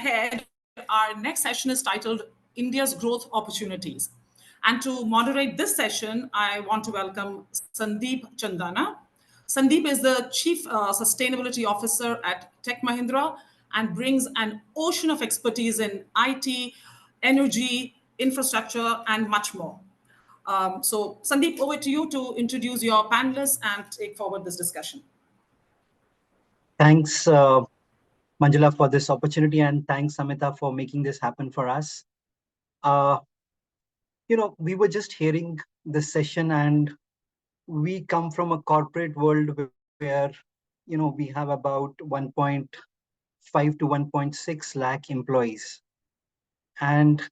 ahead, our next session is titled India's Growth Opportunities. And to moderate this session, I want to welcome Sandeep Chandna. Sandeep is the Chief Sustainability Officer at Tech Mahindra and brings an ocean of expertise in IT, energy, infrastructure, and much more. So, Sandeep, over to you to introduce your panelists and take forward this discussion. Thanks, Manjula, for this opportunity, and thanks, Samita, for making this happen for us. Uh, we were just hearing this session, and we come from a corporate world where, we have about 1.5 to 1.6 lakh employees. And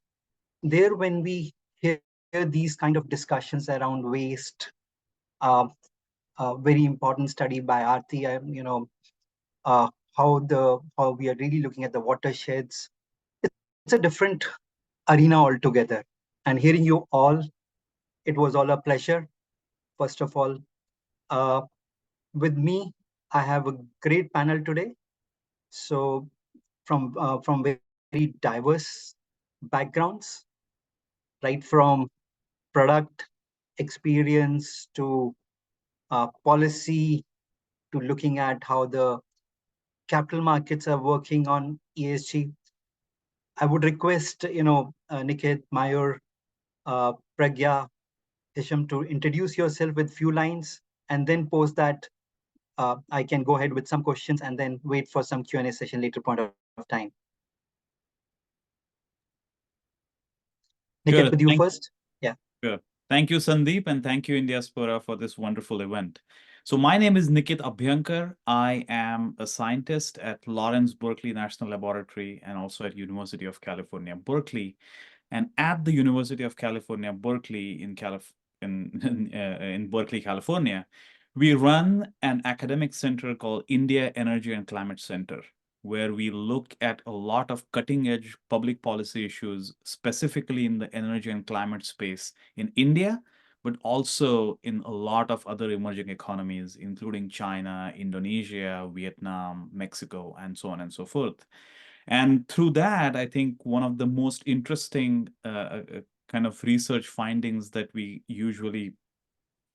there, when we hear these kind of discussions around waste, uh, a very important study by Aarti, uh, how we are really looking at the watersheds. It's a different arena altogether. And hearing you all, it was all a pleasure. First of all, uh, with me, I have a great panel today. So from very diverse backgrounds, right from product experience to policy to looking at how the capital markets are working on ESG. I would request, Nikit, Mayur, Pragya, Hisham to introduce yourself with few lines, and then post that I can go ahead with some questions and then wait for some Q&A session later point of time. Nikit, Sure. with you first. Yeah. Sure. Thank you, Sandeep, and thank you, Indiaspora, for this wonderful event. So my name is Nikit Abhyankar. I am a scientist at Lawrence Berkeley National Laboratory and also at University of California, Berkeley. And at the University of California, Berkeley in Berkeley, California, we run an academic center called India Energy and Climate Center, where we look at a lot of cutting-edge public policy issues, specifically in the energy and climate space in India, but also in a lot of other emerging economies, including China, Indonesia, Vietnam, Mexico, and so on and so forth. And through that, I think one of the most interesting kind of research findings that we usually,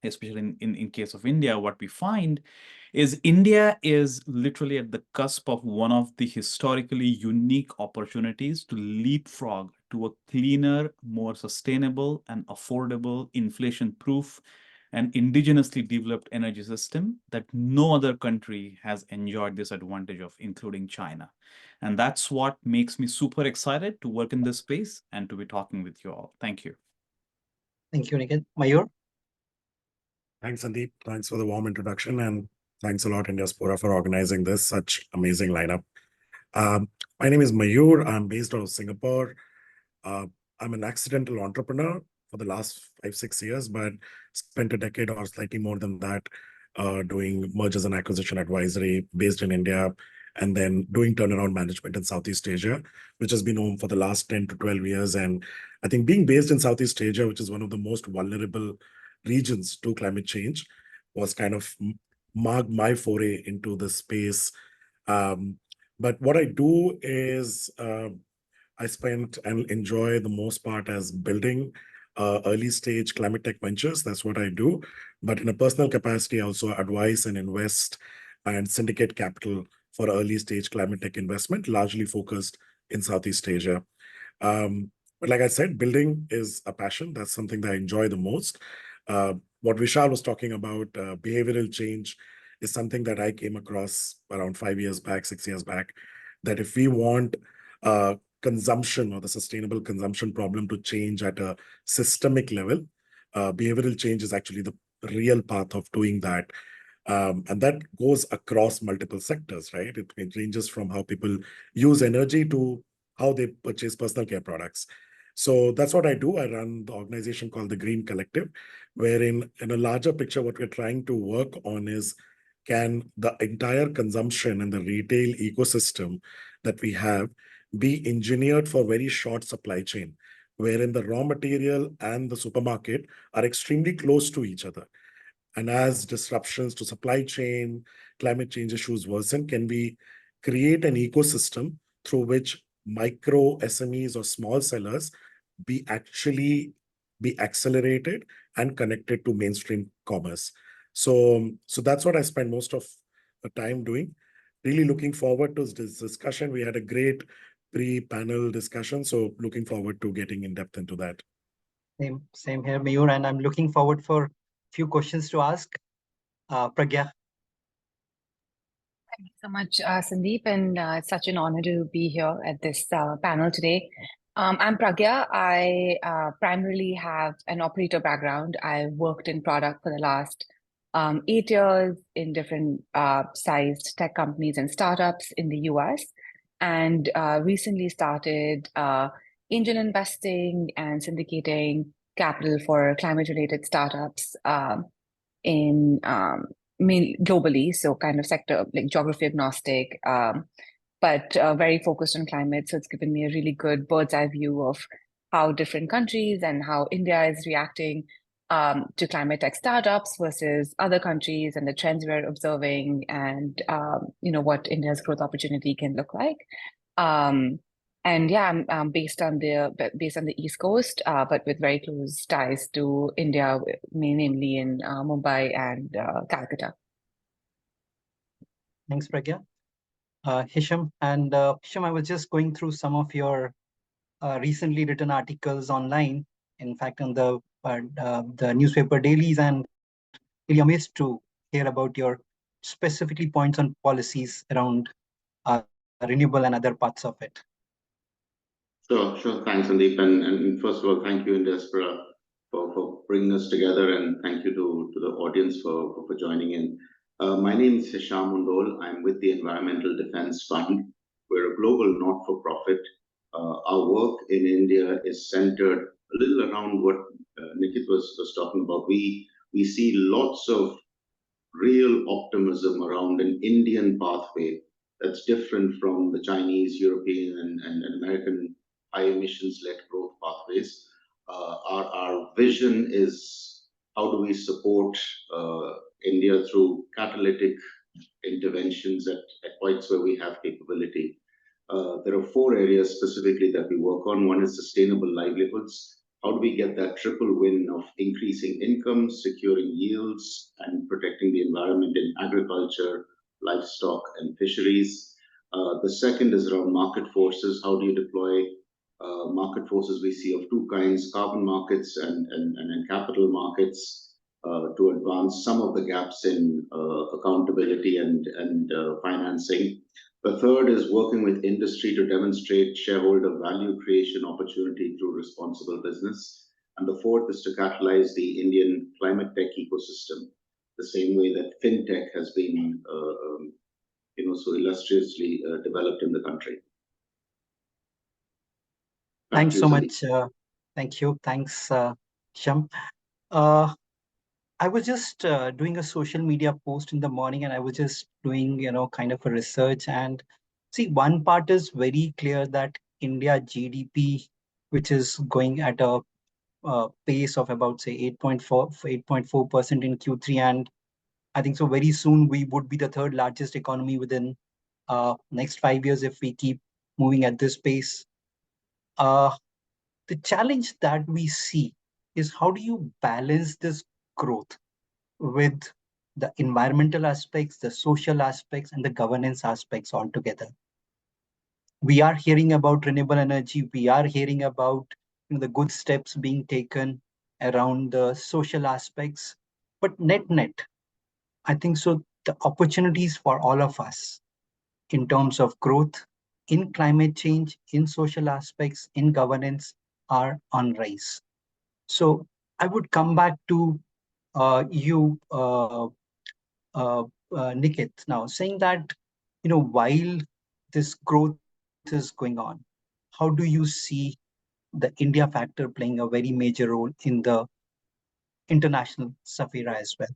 especially in case of India, what we find is India is literally at the cusp of one of the historically unique opportunities to leapfrog to a cleaner, more sustainable and affordable, inflation-proof and indigenously developed energy system that no other country has enjoyed this advantage of, including China. And that's what makes me super excited to work in this space and to be talking with you all. Thank you. Thank you, Nikit. Mayur? Thanks, Sandeep. Thanks for the warm introduction, and thanks a lot, Indiaspora, for organizing this such amazing lineup. My name is Mayur. I'm based out of Singapore. I'm an accidental entrepreneur for the last 5-6 years, but spent a decade or slightly more than that doing mergers and acquisition advisory based in India, and then doing turnaround management in Southeast Asia, which has been home for the last 10 to 12 years. And I think being based in Southeast Asia, which is one of the most vulnerable regions to climate change, was kind of marked my foray into the space. But what I do is I spent and enjoy the most part as building early stage climate tech ventures. That's what I do. But in a personal capacity, I also advise and invest and syndicate capital for early stage climate tech investment, largely focused in Southeast Asia. But like I said, building is a passion. That's something that I enjoy the most. What Vishal was talking about, behavioral change, is something that I came across around 5 years back, 6 years back, that if we want consumption or the sustainable consumption problem to change at a systemic level, behavioral change is actually the real path of doing that. And that goes across multiple sectors, right? It ranges from how people use energy to how they purchase personal care products. So that's what I do. I run the organization called the Green Collective, wherein in a larger picture, what we're trying to work on is, can the entire consumption and the retail ecosystem that we have be engineered for very short supply chain, wherein the raw material and the supermarket are extremely close to each other. And as disruptions to supply chain, climate change issues worsen, can we create an ecosystem through which micro SMEs or small sellers be accelerated and connected to mainstream commerce. So that's what I spend most of the time doing. Really looking forward to this discussion. We had a great pre-panel discussion, so looking forward to getting in depth into that. Same here, Mayur, and I'm looking forward for a few questions to ask. Pragya. Thank you so much, Sandeep, and it's such an honor to be here at this panel today. I'm Pragya. I primarily have an operator background. I worked in product for the last 8 years in different sized tech companies and startups in the US, and recently started angel investing and syndicating capital for climate-related startups in globally, so kind of sector, like geography agnostic, but very focused on climate. So it's given me a really good bird's eye view of how different countries and how India is reacting to climate tech startups versus other countries and the trends we're observing, and what India's growth opportunity can look like. And yeah, I'm based on the East Coast, but with very close ties to India, namely in Mumbai and Calcutta. Thanks, Pragya. Hisham, and Hisham, I was just going through some of your recently written articles online, in fact, on the newspaper dailies, and really amazed to hear about your specifically points on policies around renewable and other parts of it. Sure. Thanks, Sandeep. And first of all, thank you, Indiaspora, for bringing us together, and thank you to the audience for joining in. My name is Hisham Mundol. I'm with the Environmental Defense Fund. We're a global not-for-profit. Our work in India is centered a little around what Nikit was talking about. We see lots of real optimism around an Indian pathway that's different from the Chinese, European, and American high emissions-led growth pathways. Our vision is, how do we support India through catalytic interventions at points where we have capability. There are 4 areas specifically that we work on. One is sustainable livelihoods. How do we get that triple win of increasing income, securing yields, and protecting the environment in agriculture, livestock, and fisheries? The second is around market forces. How do you deploy market forces we see of 2 kinds, carbon markets and capital markets, to advance some of the gaps in accountability and financing. The third is working with industry to demonstrate shareholder value creation opportunity through responsible business. And the fourth is to catalyze the Indian climate tech ecosystem, the same way that fintech has been so illustriously developed in the country. Thanks so much. Thank you. Thanks, Hisham. I was just doing a social media post in the morning, and I was just doing, kind of a research. And see, one part is very clear that India GDP, which is going at a pace of about, say, 8.4% in Q3. And I think so very soon we would be the 3rd largest economy within next 5 years if we keep moving at this pace. The challenge that we see is, how do you balance this growth with the environmental aspects, the social aspects, and the governance aspects altogether? We are hearing about renewable energy. We are hearing about the good steps being taken around the social aspects. But net, I think so the opportunities for all of us in terms of growth, in climate change, in social aspects, in governance, are on rise. So I would come back to you, Nikit, now, saying that, while this growth is going on, how do you see the India factor playing a very major role in the international Safira as well?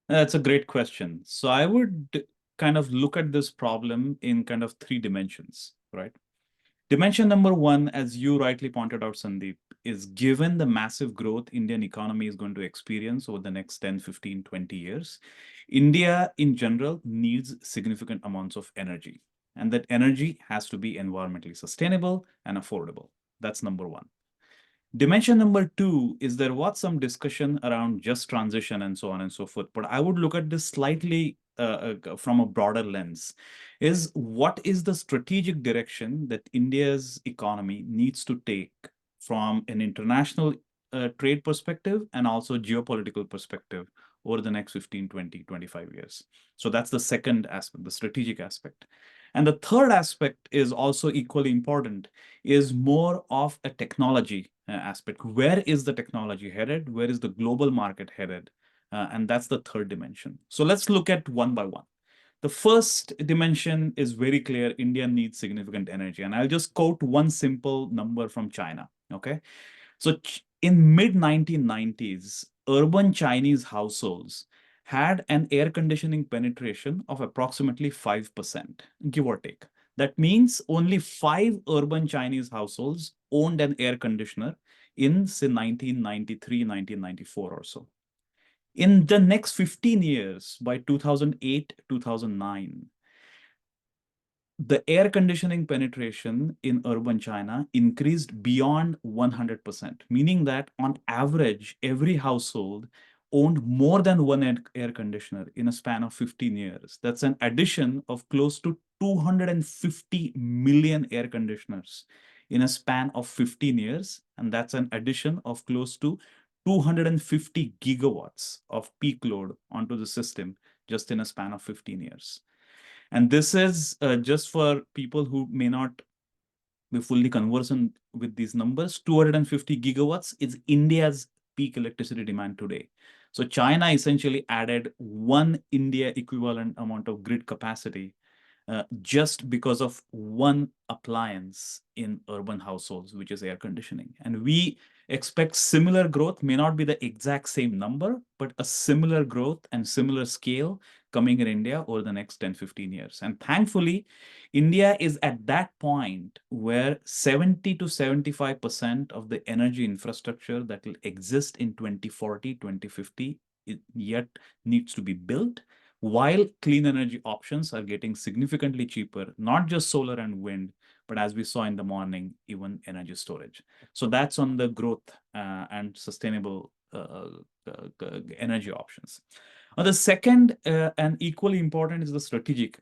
That's a great question. So I would kind of look at this problem in kind of 3 dimensions, right? Dimension number 1, as you rightly pointed out, Sandeep, is given the massive growth Indian economy is going to experience over the next 10, 15, 20 years, India in general needs significant amounts of energy. and that energy has to be environmentally sustainable and affordable. That's number one. Dimension number two is there was some discussion around just transition and so on and so forth, but I would look at this slightly from a broader lens. Is what is the strategic direction that India's economy needs to take from an international trade perspective and also geopolitical perspective over the next 15, 20, 25 years. So that's the second aspect, the strategic aspect. And the third aspect is also equally important, is more of a technology aspect. Where is the technology headed? Where is the global market headed? And that's the third dimension. So let's look at one by one. The first dimension is very clear. India needs significant energy. And I'll just quote one simple number from China. Okay. So in mid 1990s, urban Chinese households had an air conditioning penetration of approximately 5%, give or take. That means only 5 urban Chinese households owned an air conditioner in, say, 1993, 1994 or so. In the next 15 years, by 2008, 2009, the air conditioning penetration in urban China increased beyond 100%, meaning that on average, every household owned more than one air conditioner in a span of 15 years. That's an addition of close to 250 million air conditioners in a span of 15 years. And that's an addition of close to 250 gigawatts of peak load onto the system just in a span of 15 years. And this is just for people who may not be fully conversant with these numbers. 250 gigawatts is India's peak electricity demand today. So China essentially added one India equivalent amount of grid capacity just because of one appliance in urban households, which is air conditioning. And we expect similar growth, may not be the exact same number, but a similar growth and similar scale coming in India over the next 10, 15 years. And thankfully, India is at that point where 70 to 75% of the energy infrastructure that will exist in 2040, 2050 yet needs to be built, while clean energy options are getting significantly cheaper, not just solar and wind, but as we saw in the morning, even energy storage. So that's on the growth and sustainable energy options. The second and equally important is the strategic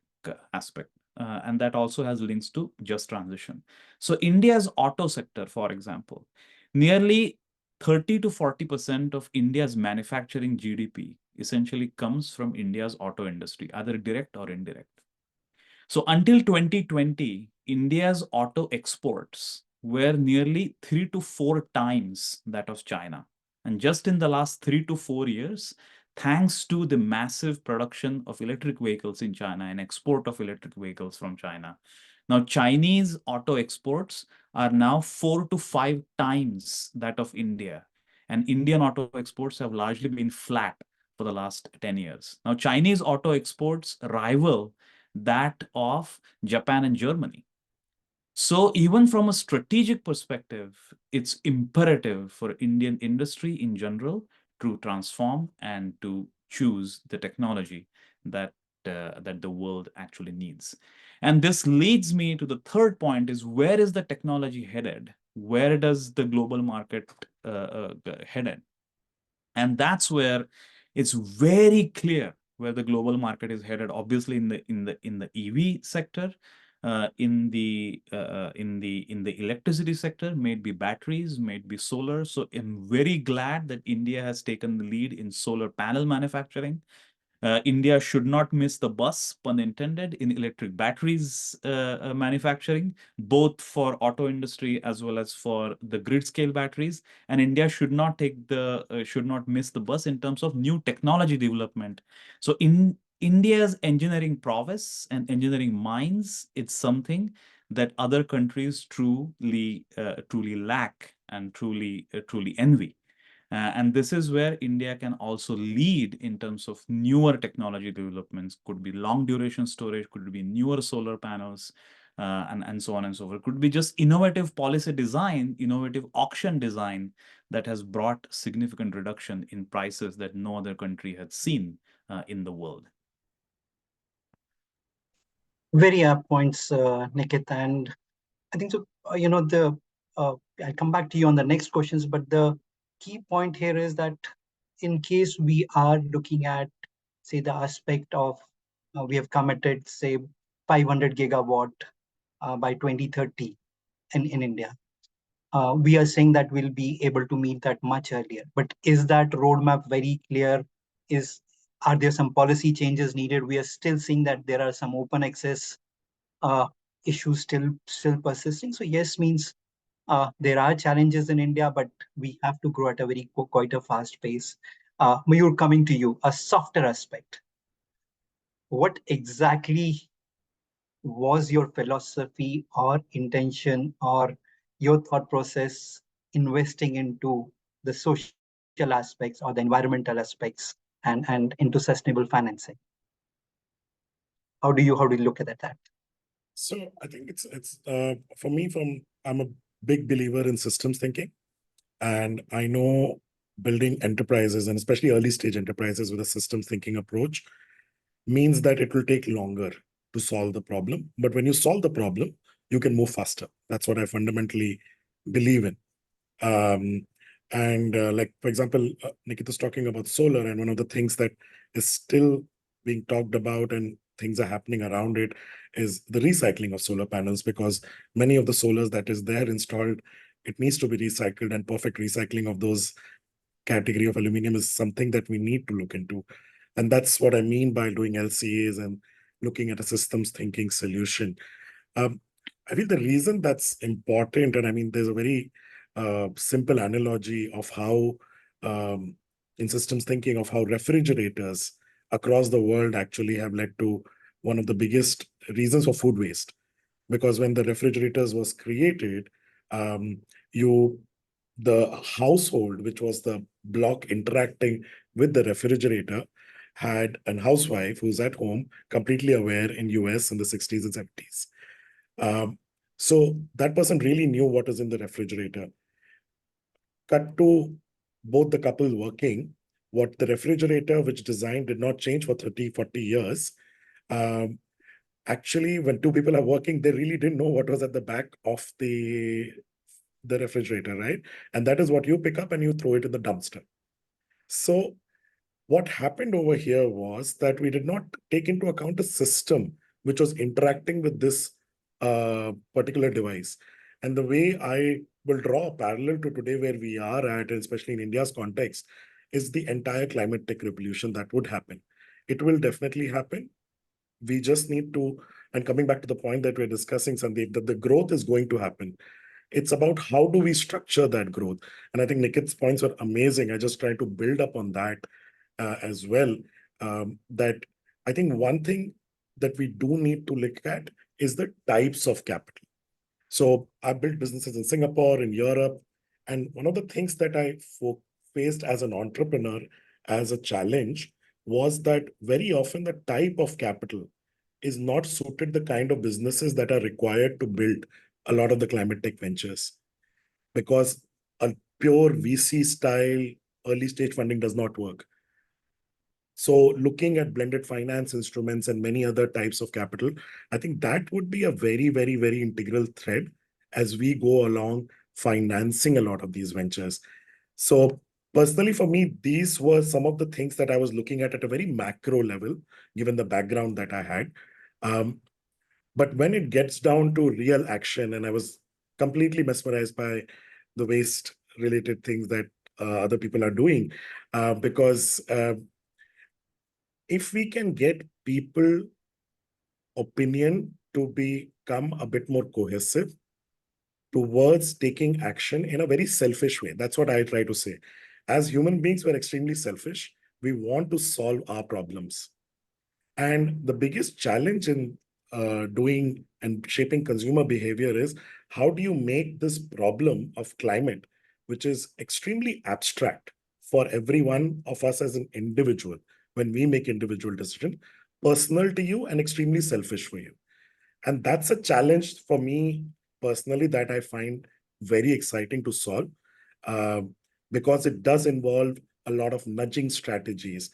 aspect. And that also has links to just transition. So India's auto sector, for example, nearly 30 to 40% of India's manufacturing GDP essentially comes from India's auto industry, either direct or indirect. So until 2020, India's auto exports were nearly 3 to 4 times that of China. And just in the last 3 to 4 years, thanks to the massive production of electric vehicles in China and export of electric vehicles from China, now Chinese auto exports are now 4 to 5 times that of India. And Indian auto exports have largely been flat for the last 10 years. Now, Chinese auto exports rival that of Japan and Germany. So even from a strategic perspective, it's imperative for Indian industry in general to transform and to choose the technology that the world actually needs. And this leads me to the third point, is where is the technology headed? Where does the global market headed? And that's where it's very clear where the global market is headed. Obviously, in the EV sector, in the electricity sector, may it be batteries, may it be solar. So I'm very glad that India has taken the lead in solar panel manufacturing. India should not miss the bus, pun intended, in electric batteries manufacturing, both for auto industry as well as for the grid scale batteries. And India should not miss the bus in terms of new technology development. So in India's engineering prowess and engineering minds, it's something that other countries truly lack and truly envy. And this is where India can also lead in terms of newer technology developments. Could be long duration storage, could be newer solar panels, and so on and so forth. Could be just innovative policy design, innovative auction design that has brought significant reduction in prices that no other country had seen in the world. Very apt points, Nikit. And I think so. I'll come back to you on the next questions, but the key point here is that in case we are looking at, say, the aspect of we have committed, say, 500 gigawatt by 2030 in India. We are saying that we'll be able to meet that much earlier. But is that roadmap very clear? Are there some policy changes needed? We are still seeing that there are some open access uh, issues still persisting. So yes means there are challenges in India, but we have to grow at a quite a fast pace. Mayur, coming to you, a softer aspect. What exactly was your philosophy or intention or your thought process investing into the social aspects or the environmental aspects and into sustainable financing? How do you look at that? So I think it's for me, I'm a big believer in systems thinking, and I know building enterprises, and especially early stage enterprises, with a systems thinking approach means that it will take longer to solve the problem. But when you solve the problem, you can move faster. That's what I fundamentally believe in. Um, and like, for example, Nikit is talking about solar, and one of the things that is still being talked about and things are happening around it is the recycling of solar panels, because many of the solars that is there installed, it needs to be recycled, and perfect recycling of those category of aluminum is something that we need to look into. And that's what I mean by doing LCAs and looking at a systems thinking solution. Um, I feel the reason that's important, and I mean, there's a very simple analogy of how, in systems thinking, of how refrigerators across the world actually have led to one of the biggest reasons for food waste. Because when the refrigerators was created, um, you the household, which was the block interacting with the refrigerator, had an housewife who's at home, completely aware, in US in the 60s and 70s. So that person really knew what was in the refrigerator. Cut to both the couple working, what the refrigerator, which design did not change for 30, 40 years. Um, Actually, when two people are working, they really didn't know what was at the back of the refrigerator, right? And that is what you pick up and you throw it in the dumpster. So what happened over here was that we did not take into account a system which was interacting with this particular device. And the way I will draw a parallel to today where we are at, and especially in India's context, is the entire climate tech revolution that would happen. It will definitely happen. We just need to, and coming back to the point that we're discussing, Sandeep, that the growth is going to happen. It's about how do we structure that growth. And I think Nikit's points were amazing. I just try to build up on that as well. That I think one thing that we do need to look at is the types of capital. So I built businesses in Singapore, in Europe, and one of the things that I faced as an entrepreneur as a challenge was that very often the type of capital is not suited the kind of businesses that are required to build a lot of the climate tech ventures, because a pure VC style early stage funding does not work. So looking at blended finance instruments and many other types of capital, I think that would be a very, very, very integral thread as we go along financing a lot of these ventures. So personally, for me, these were some of the things that I was looking at a very macro level, given the background that I had. But when it gets down to real action, and I was completely mesmerized by the waste related things that other people are doing, because if we can get people opinion to become a bit more cohesive towards taking action in a very selfish way. That's what I try to say. As human beings, we're extremely selfish. We want to solve our problems. And the biggest challenge in doing and shaping consumer behavior is how do you make this problem of climate, which is extremely abstract for every one of us as an individual, when we make individual decision, personal to you and extremely selfish for you. And that's a challenge for me personally that I find very exciting to solve, uh, because it does involve a lot of nudging strategies.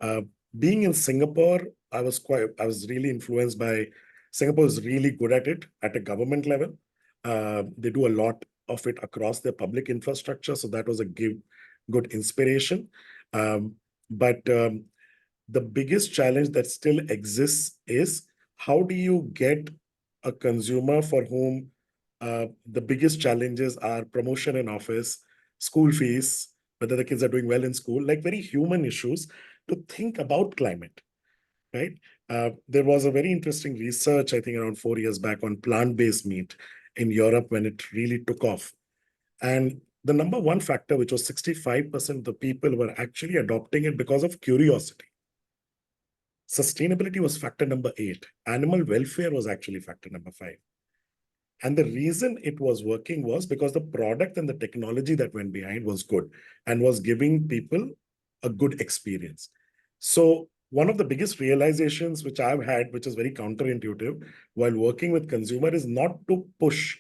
Uh, Being in Singapore, I was really influenced by Singapore is really good at it at a government level. They do a lot of it across their public infrastructure. So that was a good inspiration. But the biggest challenge that still exists is how do you get a consumer for whom the biggest challenges are promotion in office, school fees, whether the kids are doing well in school, like very human issues, to think about climate, right? There was a very interesting research, I think around 4 years back, on plant-based meat in Europe when it really took off. And the number one factor, which was 65% of the people were actually adopting it because of curiosity. Sustainability was factor number 8. Animal welfare was actually factor number 5. And the reason it was working was because the product and the technology that went behind was good and was giving people a good experience. So one of the biggest realizations which I've had, which is very counterintuitive while working with consumer, is not to push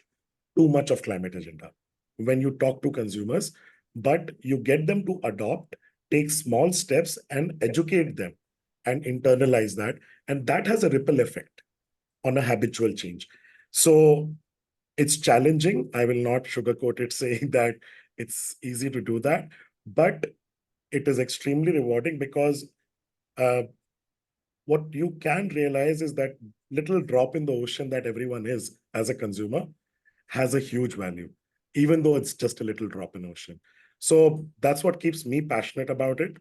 too much of climate agenda when you talk to consumers, but you get them to adopt, take small steps and educate them and internalize that. And that has a ripple effect on a habitual change. So it's challenging. I will not sugarcoat it saying that it's easy to do that, but it is extremely rewarding because what you can realize is that little drop in the ocean that everyone is as a consumer has a huge value, even though it's just a little drop in ocean. So that's what keeps me passionate about it,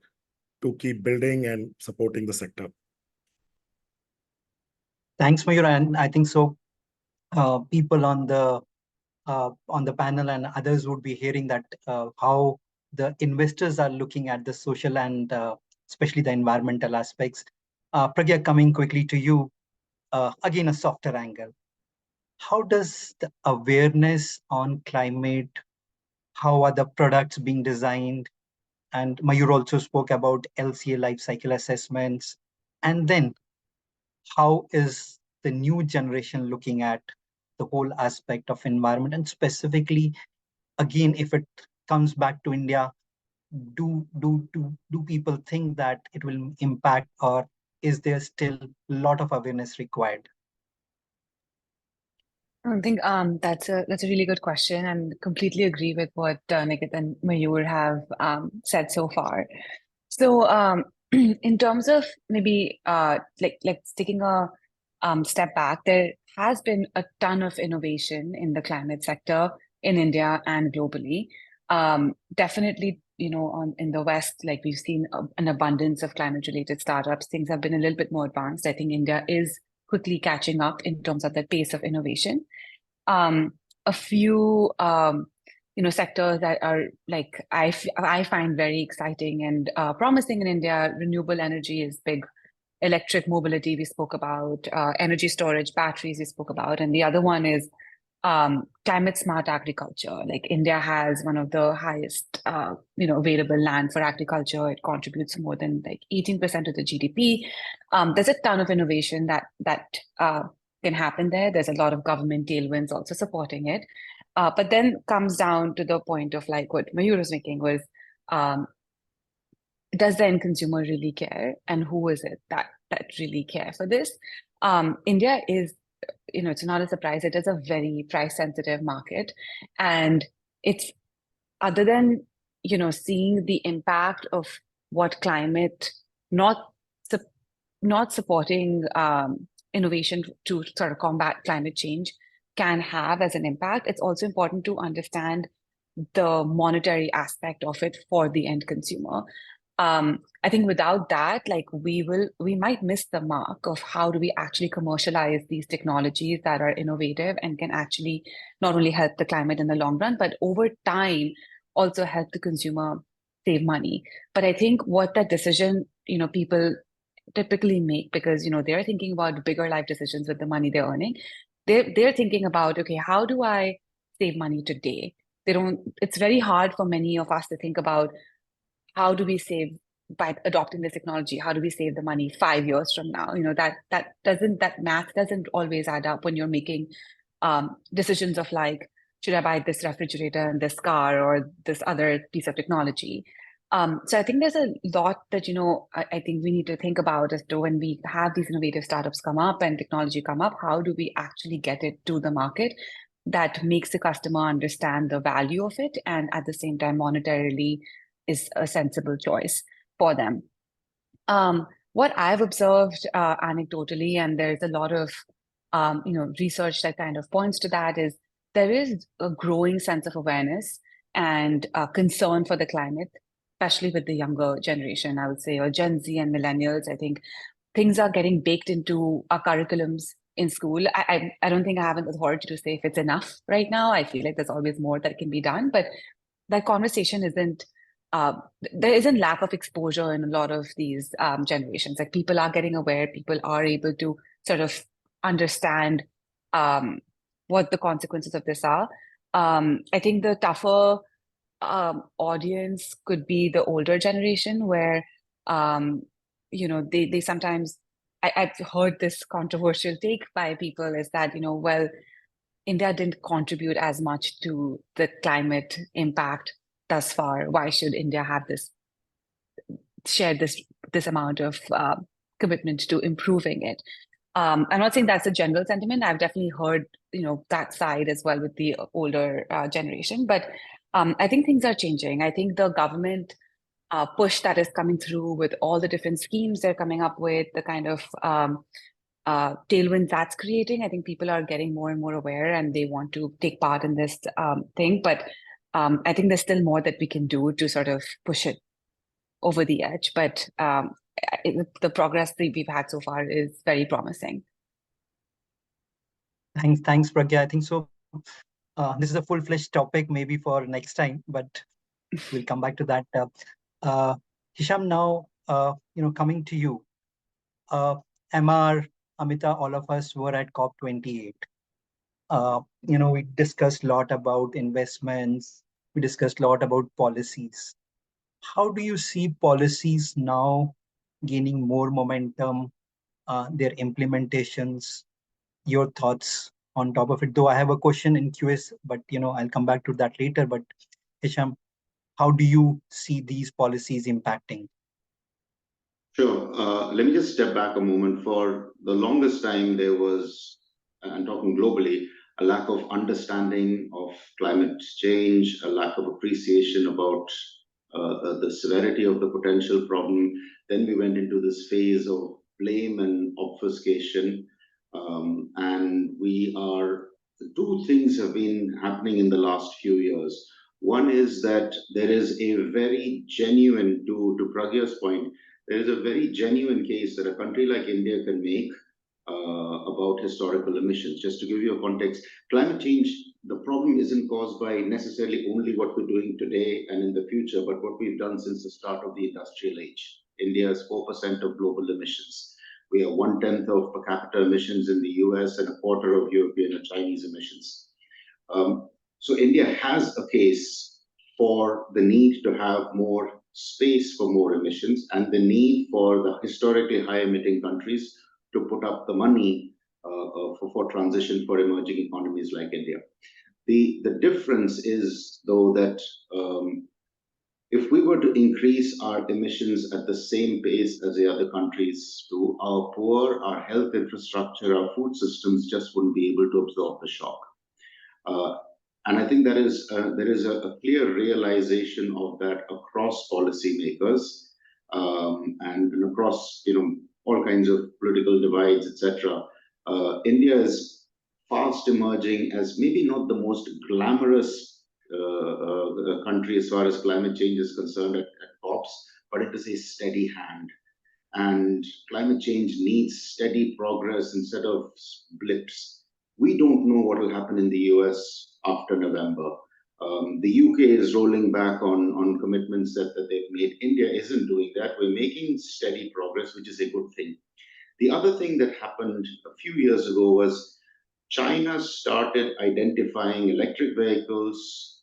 to keep building and supporting the sector. Thanks, Mayur. And I think so. People on the panel and others would be hearing that how the investors are looking at the social and especially the environmental aspects. Pragya, coming quickly to you, again a softer angle. How does the awareness on climate, how are the products being designed? And Mayur also spoke about LCA life cycle assessments. And then how is the new generation looking at the whole aspect of environment? And specifically, again, if it comes back to India, do people think that it will impact, or is there still a lot of awareness required? I think that's a really good question, and completely agree with what Nikit and Mayur have said so far. So in terms of maybe like taking a step back, there has been a ton of innovation in the climate sector in India and globally. Definitely, in the West, like we've seen an abundance of climate-related startups. Things have been a little bit more advanced. I think India is quickly catching up in terms of the pace of innovation. A few sectors that are like I find very exciting and promising in India. Renewable energy is big. Electric mobility we spoke about, energy storage, batteries we spoke about, and the other one is climate smart agriculture. Like India has one of the highest available land for agriculture. It contributes more than like 18% of the GDP. There's a ton of innovation that can happen there. There's a lot of government tailwinds also supporting it. But then comes down to the point of like what Mayur was making was, does the end consumer really care? And who is it that really care for this? India is, it's not a surprise. It is a very price sensitive market. And it's other than, seeing the impact of what climate not supporting innovation to sort of combat climate change can have as an impact, it's also important to understand the monetary aspect of it for the end consumer. I think without that, like we might miss the mark of how do we actually commercialize these technologies that are innovative and can actually not only help the climate in the long run, but over time also help the consumer save money. But I think what that decision, people typically make, because they're thinking about bigger life decisions with the money they're earning. They're thinking about, okay, how do I save money today? It's very hard for many of us to think about how do we save by adopting this technology? How do we save the money 5 years from now? That math doesn't always add up when you're making decisions of like, should I buy this refrigerator and this car or this other piece of technology? So I think there's a lot that, I think we need to think about as to when we have these innovative startups come up and technology come up, how do we actually get it to the market that makes the customer understand the value of it and at the same time monetarily is a sensible choice for them. What I've observed anecdotally, and there's a lot of research that kind of points to that, is there is a growing sense of awareness and concern for the climate, especially with the younger generation, I would say, or Gen Z and millennials. I think things are getting baked into our curriculums in school. I don't think I have an authority to say if it's enough right now. I feel like there's always more that can be done, but that conversation isn't there isn't lack of exposure in a lot of these generations. Like people are getting aware, people are able to sort of understand what the consequences of this are. I think the tougher audience could be the older generation where, they sometimes, I've heard this controversial take by people is that, well, India didn't contribute as much to the climate impact thus far. Why should India have share this amount of commitment to improving it? I'm not saying that's a general sentiment. I've definitely heard, that side as well with the older generation. But I think things are changing. I think the government push that is coming through with all the different schemes they're coming up with, the kind of tailwinds that's creating. I think people are getting more and more aware and they want to take part in this thing. But I think there's still more that we can do to sort of push it over the edge. But the progress that we've had so far is very promising. Thanks, Pragya. I think so. This is a full-fledged topic, maybe for next time, but we'll come back to that. Hisham, now, coming to you. MR, Amita, all of us were at COP28. We discussed a lot about investments. We discussed a lot about policies. How do you see policies now gaining more momentum, their implementations, your thoughts on top of it? Though I have a question in QS, but I'll come back to that later. But Hisham, how do you see these policies impacting? Sure. Let me just step back a moment. For the longest time, there was, I'm talking globally, a lack of understanding of climate change, a lack of appreciation about the severity of the potential problem. Then we went into this phase of blame and obfuscation. And two things have been happening in the last few years. One is that there is a very genuine, to Pragya's point, there is a very genuine case that a country like India can make about historical emissions. Just to give you a context, climate change, the problem isn't caused by necessarily only what we're doing today and in the future, but what we've done since the start of the industrial age. India is 4% of global emissions. We are 1/10 of per capita emissions in the US and a quarter of European and Chinese emissions. So India has a case for the need to have more space for more emissions and the need for the historically high emitting countries to put up the money for transition for emerging economies like India. The difference is, though, that if we were to increase our emissions at the same pace as the other countries do, our poor, our health infrastructure, our food systems just wouldn't be able to absorb the shock. And I think there is a clear realization of that across policymakers and across all kinds of political divides, etc. India is fast emerging as maybe not the most glamorous country as far as climate change is concerned at COPs, but it is a steady hand. And climate change needs steady progress instead of blips. We don't know what will happen in the US after November. The UK is rolling back on commitments that they've made. India isn't doing that. We're making steady progress, which is a good thing. The other thing that happened a few years ago was China started identifying electric vehicles,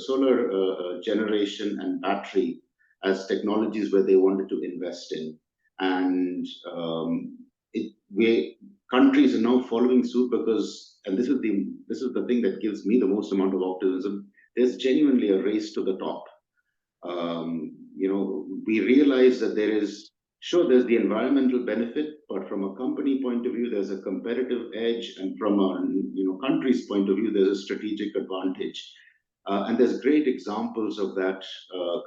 solar generation and battery as technologies where they wanted to invest in. And countries are now following suit because, and this is the thing that gives me the most amount of optimism, there's genuinely a race to the top. We realize that there's the environmental benefit, but from a company point of view, there's a competitive edge, and from a country's point of view, there's a strategic advantage. And there's great examples of that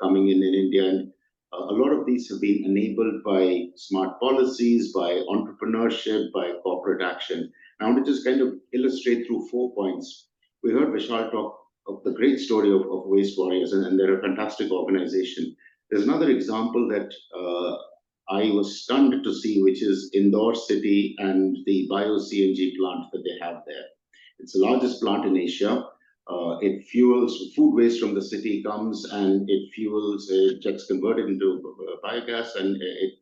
coming in India. And a lot of these have been enabled by smart policies, by entrepreneurship, by corporate action. I want to just kind of illustrate through 4 points. We heard Vishal talk of the great story of Waste Warriors, and they're a fantastic organization. There's another example that I was stunned to see, which is Indore city and the bio-CNG plant that they have there. It's the largest plant in Asia. It fuels food waste from the city, comes and it gets converted into biogas, and it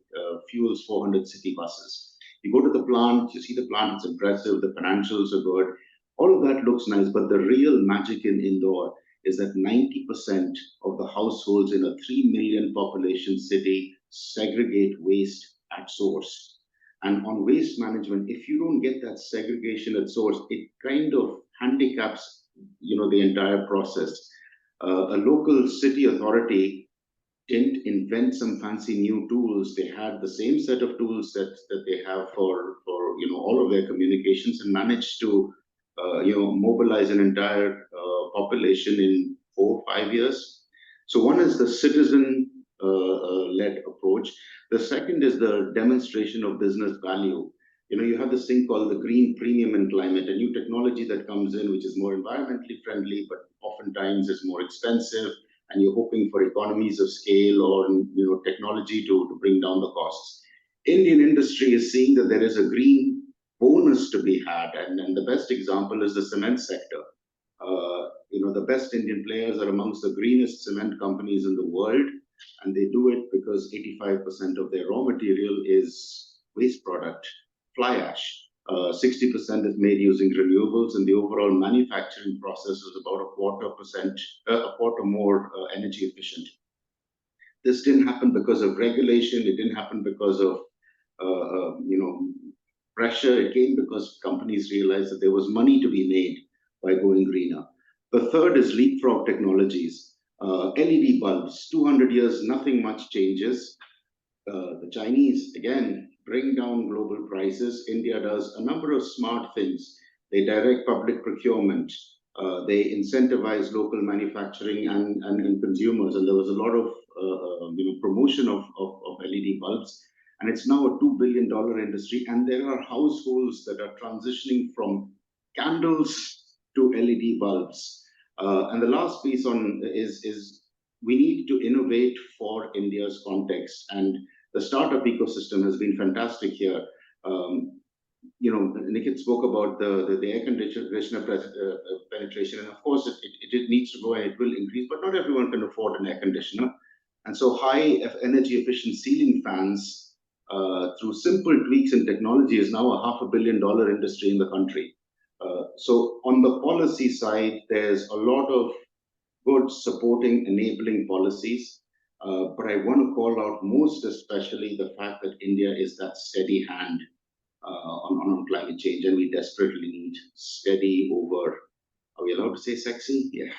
fuels 400 city buses. You go to the plant, you see the plant, it's impressive, the financials are good. All of that looks nice, but the real magic in Indore is that 90% of the households in a 3 million population city segregate waste at source. And on waste management, if you don't get that segregation at source, it kind of handicaps the entire process. A local city authority didn't invent some fancy new tools. They had the same set of tools that they have for all of their communications, and managed to mobilize an entire population in 4 or 5 years. So one is the citizen led approach. The second is the demonstration of business value. You have this thing called the green premium in climate, a new technology that comes in, which is more environmentally friendly, but oftentimes is more expensive, and you're hoping for economies of scale or technology to bring down the costs. Indian industry is seeing that there is a green bonus to be had, and the best example is the cement sector. The best Indian players are amongst the greenest cement companies in the world, and they do it because 85% of their raw material is waste product, fly ash. 60% is made using renewables, and the overall manufacturing process is about a quarter more energy efficient. This didn't happen because of regulation. It didn't happen because of pressure. It came because companies realized that there was money to be made by going greener. The third is leapfrog technologies. LED bulbs, 200 years, nothing much changes. The Chinese, again, bring down global prices. India does a number of smart things. They direct public procurement. They incentivize local manufacturing and consumers. And there was a lot of promotion of LED bulbs. And it's now a $2 billion industry. And there are households that are transitioning from candles to LED bulbs. And the last piece is we need to innovate for India's context. And the startup ecosystem has been fantastic here. Nikit spoke about the air conditioner penetration, and of course it needs to go and it will increase, but not everyone can afford an air conditioner. And so high energy efficient ceiling fans, through simple tweaks in technology, is now a $500 million industry in the country. So on the policy side, there's a lot of good supporting, enabling policies. But I want to call out most especially the fact that India is that steady hand on climate change, and we desperately need steady over. Are we allowed to say sexy? Yeah.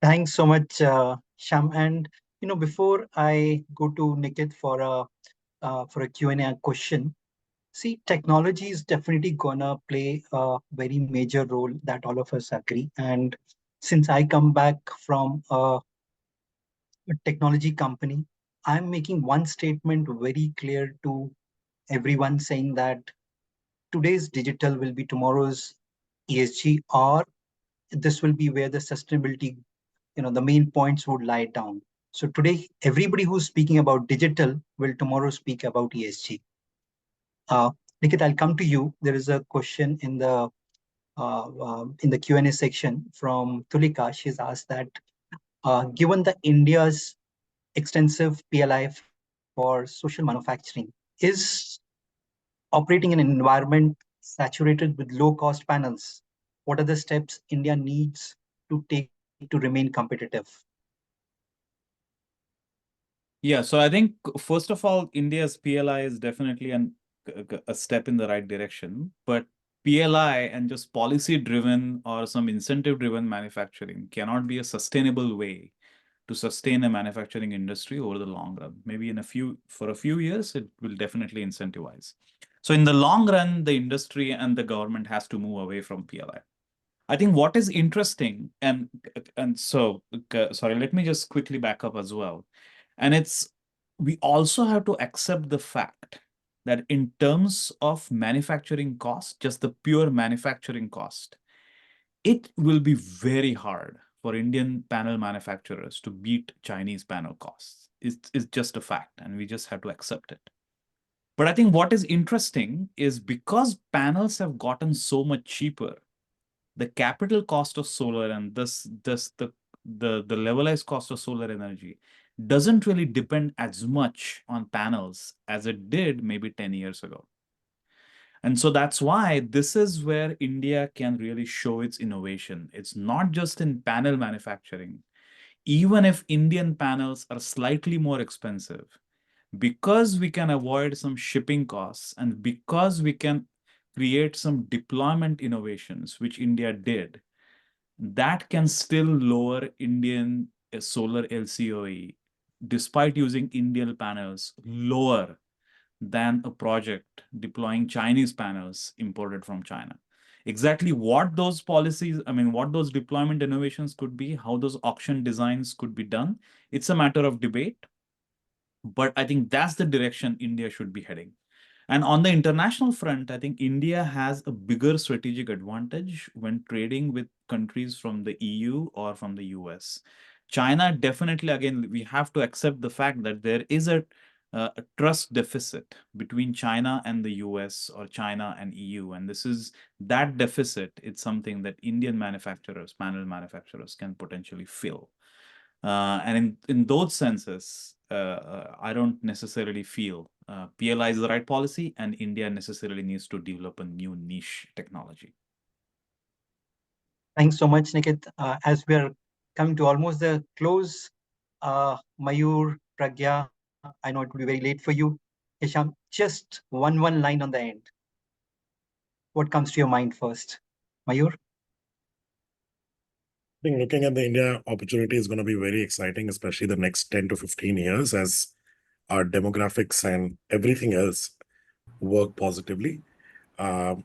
Thanks so much, Sham. And before I go to Nikit for a Q&A question, see, technology is definitely gonna play a very major role, that all of us agree. And since I come back from a technology company, I'm making one statement very clear to everyone, saying that today's digital will be tomorrow's ESG, or this will be where the sustainability, the main points would lie down. So today, everybody who's speaking about digital will tomorrow speak about ESG. Nikit, I'll come to you. There is a question in the Q&A section from Tulika. She's asked that, given the India's extensive PLI for social manufacturing, is operating in an environment saturated with low-cost panels, what are the steps India needs to take to remain competitive? Yeah, so I think, first of all, India's PLI is definitely a step in the right direction. But PLI and just policy-driven or some incentive-driven manufacturing cannot be a sustainable way to sustain a manufacturing industry over the long run. Maybe for a few years, it will definitely incentivize. So in the long run, the industry and the government has to move away from PLI. I think what is interesting, sorry, let me just quickly back up as well. And we also have to accept the fact that in terms of manufacturing cost, just the pure manufacturing cost, it will be very hard for Indian panel manufacturers to beat Chinese panel costs. It's just a fact, and we just have to accept it. But I think what is interesting is because panels have gotten so much cheaper, the capital cost of solar and the levelized cost of solar energy doesn't really depend as much on panels as it did maybe 10 years ago. And so that's why this is where India can really show its innovation. It's not just in panel manufacturing. Even if Indian panels are slightly more expensive, because we can avoid some shipping costs and because we can create some deployment innovations, which India did, that can still lower Indian solar LCOE, despite using Indian panels, lower than a project deploying Chinese panels imported from China. Exactly what those policies, what those deployment innovations could be, how those auction designs could be done, it's a matter of debate. But I think that's the direction India should be heading. And on the international front, I think India has a bigger strategic advantage when trading with countries from the EU or from the US. China definitely, again, we have to accept the fact that there is a trust deficit between China and the US or China and EU. And that deficit, it's something that Indian manufacturers, panel manufacturers can potentially fill. And in those senses, I don't necessarily feel PLI is the right policy, and India necessarily needs to develop a new niche technology. Thanks so much, Nikit. As we are coming to almost the close, Mayur, Pragya, I know it will be very late for you. Hisham, just one line on the end. What comes to your mind first? Mayur? I think looking at the India opportunity is going to be very exciting, especially the next 10 to 15 years as our demographics and everything else work positively. Mayur,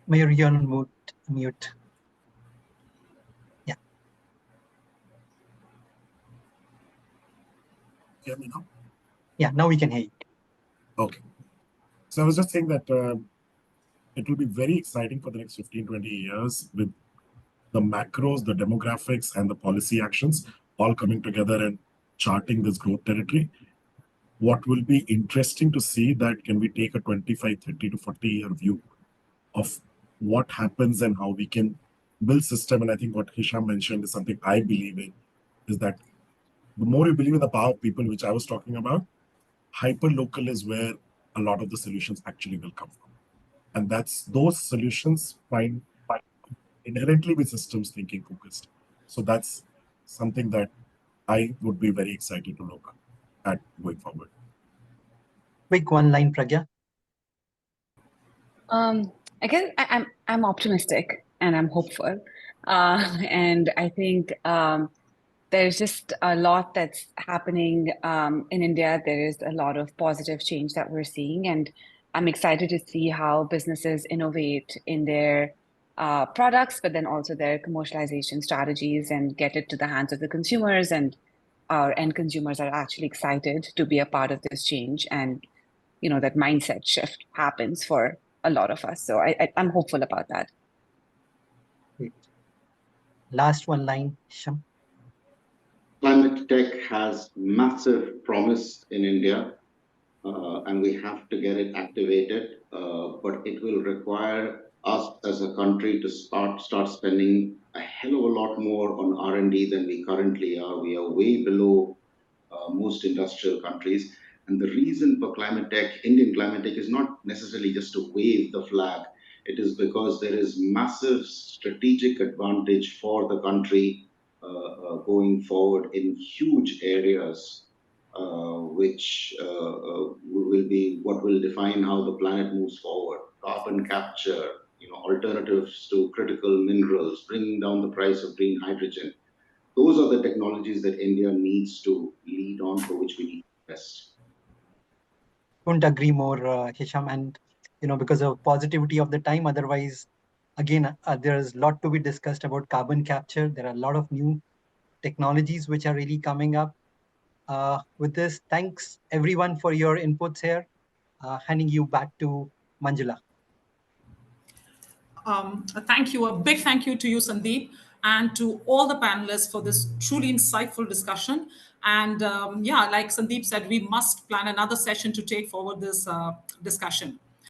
you're on mute. Yeah. Hear me now? Yeah, now we can hear you. Okay. So I was just saying that it will be very exciting for the next 15, 20 years with the macros, the demographics, and the policy actions all coming together and charting this growth territory. What will be interesting to see that can we take a 25, 30 to 40-year view of what happens and how we can build system. And I think what Hisham mentioned is something I believe in, is that the more you believe in the power of people, which I was talking about, hyper-local is where a lot of the solutions actually will come from. And those solutions find inherently with systems thinking focused. So that's something that I would be very excited to look at going forward. Quick one line, Pragya. I guess I'm optimistic and I'm hopeful, and I think there's just a lot that's happening in India. There is a lot of positive change that we're seeing, and I'm excited to see how businesses innovate in their products, but then also their commercialization strategies and get it to the hands of the consumers. And our end consumers are actually excited to be a part of this change, and that mindset shift happens for a lot of us. So I'm hopeful about that. Great. Last one line, Hisham. Climate tech has massive promise in India, and we have to get it activated. But it will require us as a country to start spending a hell of a lot more on R&D than we currently are. We are way below most industrial countries. And the reason for climate tech, Indian climate tech, is not necessarily just to wave the flag. It is because there is massive strategic advantage for the country going forward in huge areas. which will be what will define how the planet moves forward. Carbon capture, alternatives to critical minerals, bringing down the price of green hydrogen. Those are the technologies that India needs to lead on, for which we need to invest. Couldn't agree more, Hisham. And because of positivity of the time, otherwise, again, there's a lot to be discussed about carbon capture. There are a lot of new technologies which are really coming up. With this, thanks everyone for your inputs here. Handing you back to Manjula. Thank you. A big thank you to you, Sandeep, and to all the panelists for this truly insightful discussion. And yeah, like Sandeep said, we must plan another session to take forward this discussion.